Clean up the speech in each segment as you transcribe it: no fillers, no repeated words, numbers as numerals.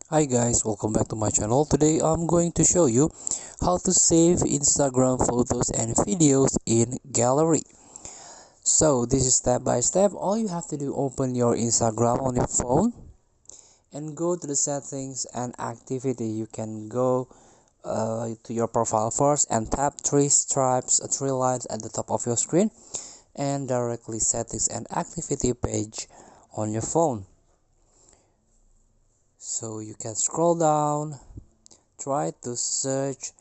Hi guys, welcome back to my channel. Today I'm going to show you how to save Instagram photos and videos in gallery. So this is step by step. All you have to do, open your Instagram on your phone and go to the settings and activity. You can go to your profile first and tap three stripes, three lines at the top of your screen, and directly settings and activity page on your phone. So you can scroll down, try to search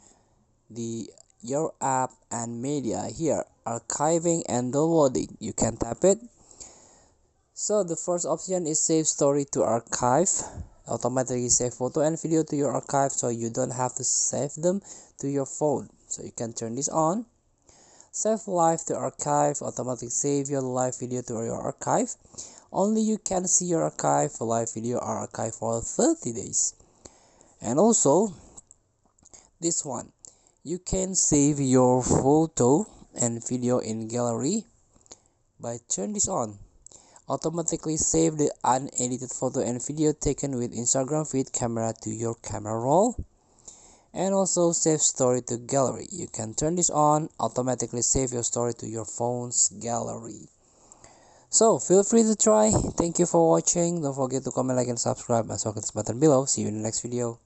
the your app and media. Here, archiving and downloading, you can tap it. So the first option is save story to archive, automatically save photo and video to your archive, so you don't have to save them to your phone. So you can turn this on. Save live to archive, automatically save your live video to your archive. Only you can see your archive. Live video are archived for 30 days. And also this one, you can save your photo and video in gallery by turn this on. Automatically save the unedited photo and video taken with Instagram feed camera to your camera roll. And also save story to gallery. You can turn this on, automatically save your story to your phone's gallery. So feel free to try. Thank you for watching. Don't forget to comment, like, and subscribe, and click this button below. See you in the next video.